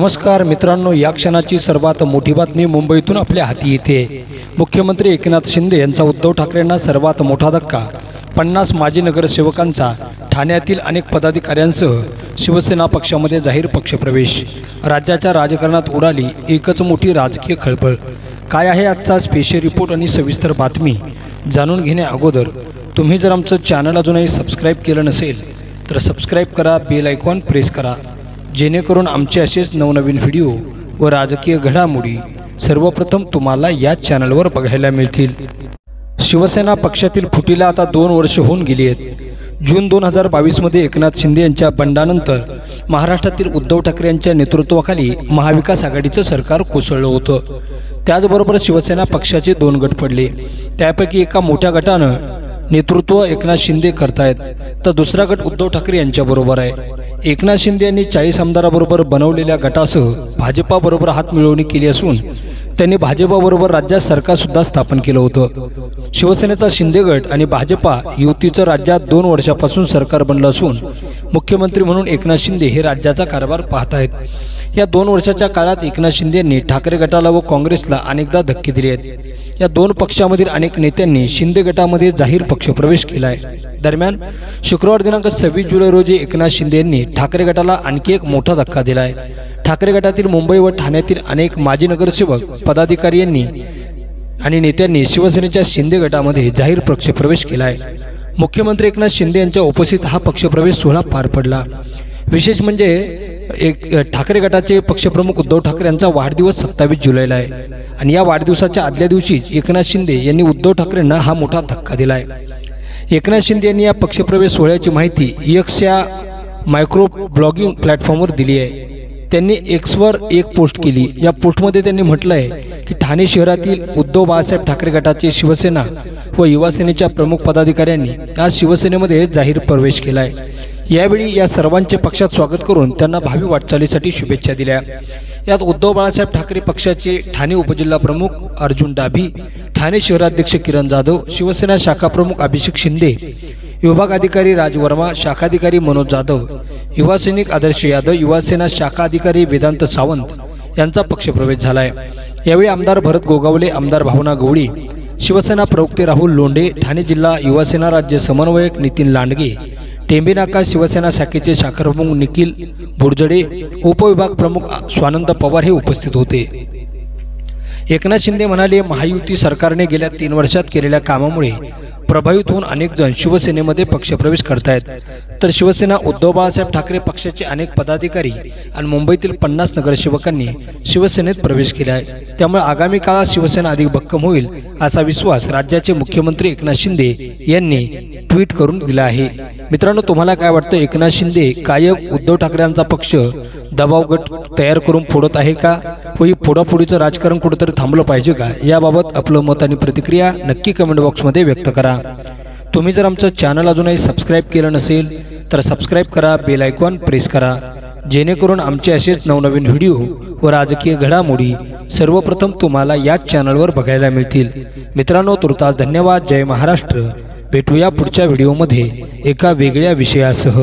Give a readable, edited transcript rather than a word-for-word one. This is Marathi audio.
नमस्कार मित्रांनो, या क्षणाची सर्वात मोठी बातमी मुंबईतून आपल्या हाती येते। मुख्यमंत्री एकनाथ शिंदे यांचा उद्धव ठाकरेंना सर्वात मोठा धक्का। 50 माजी नगरसेवकांचा ठाण्यातील अनेक पदाधिकाऱ्यांसह शिवसेना पक्षामध्ये जाहीर पक्षप्रवेश। राज्याच्या राजकारणात उडाली एकच मोठी राजकीय खळबळ। काय आहे आजचा स्पेशल रिपोर्ट आणि सविस्तर बातमी जाणून घेण्या अगोदर तुम्ही जर आमचं चॅनल अजूनही सबस्क्राइब केलं नसेल तर सबस्क्राइब करा, बेल आयकॉन प्रेस करा, जेणेकरून आमचे असेच नवनवीन व्हिडिओ व राजकीय घडामोडी सर्वप्रथम तुम्हाला या चॅनलवर बघायला मिळतील। शिवसेना पक्षातील फुटीला आता 2 वर्ष होऊन गेली आहेत। जून 2022 मध्ये एकनाथ शिंदे यांच्या बंडानंतर महाराष्ट्रातील उद्धव ठाकरे यांच्या नेतृत्वाखाली महाविकास आघाडीचं सरकार कोसळलं होतं। त्याचबरोबर शिवसेना पक्षाचे 2 गट पडले। त्यापैकी एका मोठ्या गटानं नेतृत्व एकनाथ शिंदे करतायत तर दुसरा गट उद्धव ठाकरे यांच्याबरोबर आहे। एकनाथ शिंदे यांनी 40 आमदारांबरोबर बनवलेल्या गटासह भाजपाबरोबर हातमिळवणी केली असून त्यांनी भाजपाबरोबर राज्यात सरकार सुद्धा स्थापन केलं होतं। शिवसेनेचा शिंदे गट आणि भाजपा युतीचं राज्यात 2 वर्षापासून सरकार बनलं असून मुख्यमंत्री म्हणून एकनाथ शिंदे हे राज्याचा कारभार पाहत आहेत। या 2 वर्षाच्या काळात एकनाथ शिंदे यांनी ठाकरे गटाला व काँग्रेसला अनेकदा धक्के दिले आहेत। या 2 पक्षामधील अनेक नेत्यांनी शिंदे गटामध्ये जाहीर पक्षप्रवेश केला आहे। दरम्यान शुक्रवार दिनांक 26 जुलै रोजी एकनाथ शिंदे यांनी ठाकरे गटाला आणखी एक मोठा धक्का दिला आहे। ठाकरे गटातील मुंबई व ठाण्यातील अनेक माजी नगरसेवक, पदाधिकारी यांनी आणि नेत्यांनी शिवसेनेच्या शिंदे गटामध्ये जाहीर पक्षप्रवेश केला आहे। मुख्यमंत्री एकनाथ शिंदे यांच्या उपस्थित हा पक्षप्रवेश सोहळा पार पडला। विशेष म्हणजे ठाकरे गटाचे पक्षप्रमुख उद्धव ठाकरे यांचा वाढदिवस 27 जुलैला आहे आणि या वाढदिवसाच्या आदल्या दिवशीच एकनाथ शिंदे यांनी उद्धव ठाकरेंना हा मोठा धक्का दिला आहे। एकनाथ शिंदे यांनी या पक्षप्रवेश सोहळ्याची माहिती एक्स या मायक्रो ब्लॉगिंग प्लॅटफॉर्मवर दिली आहे। त्यांनी एक्सवर एक पोस्ट केली। या पोस्टमध्ये त्यांनी म्हटलं आहे की ठाणे शहरातील उद्धव बाळासाहेब ठाकरे गटाचे शिवसेना व युवासेनेच्या प्रमुख पदाधिकाऱ्यांनी आज शिवसेनेमध्ये जाहीर प्रवेश केला आहे। यावेळी या सर्वांचे पक्षात स्वागत करून त्यांना भावी वाटचालीसाठी शुभेच्छा दिल्या। यात उद्धव बाळासाहेब ठाकरे पक्षाचे ठाणे उपजिल्हा प्रमुख अर्जुन डाभी, ठाणे शहराध्यक्ष किरण जाधव, शिवसेना शाखा प्रमुख अभिषेक शिंदे, विभाग अधिकारी राज वर्मा, शाखाधिकारी मनोज जाधव, युवा सैनिक आदर्श यादव, युवासेना शाखा अधिकारी वेदांत सावंत यांचा पक्षप्रवेश झाला आहे। यावेळी आमदार भरत गोगावले, आमदार भावना गवळी, शिवसेना प्रवक्ते राहुल लोंढे, ठाणे जिल्हा युवासेना राज्य समन्वयक नितीन लांडगे, टेंबेनाका शिवसेना शाखेचे शाखा प्रमुख निखिल बुरजडे, उपविभाग प्रमुख स्वानंद पवार हे उपस्थित होते। एकनाथ शिंदे म्हणाले, महायुती सरकारने गेल्या 3 वर्षात केलेल्या कामामुळे प्रभावित होऊन अनेक जण शिवसेनेमध्ये पक्षप्रवेश करतायत, तर शिवसेना उद्धव बाळासाहेब ठाकरे पक्षाचे अनेक पदाधिकारी आणि मुंबईतील 50 नगरसेवकांनी शिवसेनेत प्रवेश केला आहे। त्यामुळे आगामी काळात शिवसेना अधिक भक्कम होईल असा विश्वास राज्याचे मुख्यमंत्री एकनाथ शिंदे यांनी ट्विट करून दिला आहे। मित्रांनो, तुम्हाला काय वाटतं? एकनाथ शिंदे कायम उद्धव ठाकरे यांचा पक्ष दबाव गट तयार करून फोडत आहे का? व ही फोडाफोडीचं राजकारण कुठेतरी थांबलं पाहिजे का? याबाबत आपलं मत आणि प्रतिक्रिया नक्की कमेंट बॉक्समध्ये व्यक्त करा। तुम्ही जर आमचं चॅनल अजूनही सबस्क्राइब केलं नसेल तर सबस्क्राइब करा, बेल आयकॉन प्रेस करा, जेणेकरून आमचे असेच नवनवीन व्हिडिओ व राजकीय घडामोडी सर्वप्रथम तुम्हाला या चॅनलवर बघायला मिळतील। मित्रांनो, तुर्तास धन्यवाद। जय महाराष्ट्र। भेटूया पुढच्या व्हिडिओमध्ये एका वेगळ्या विषयासह।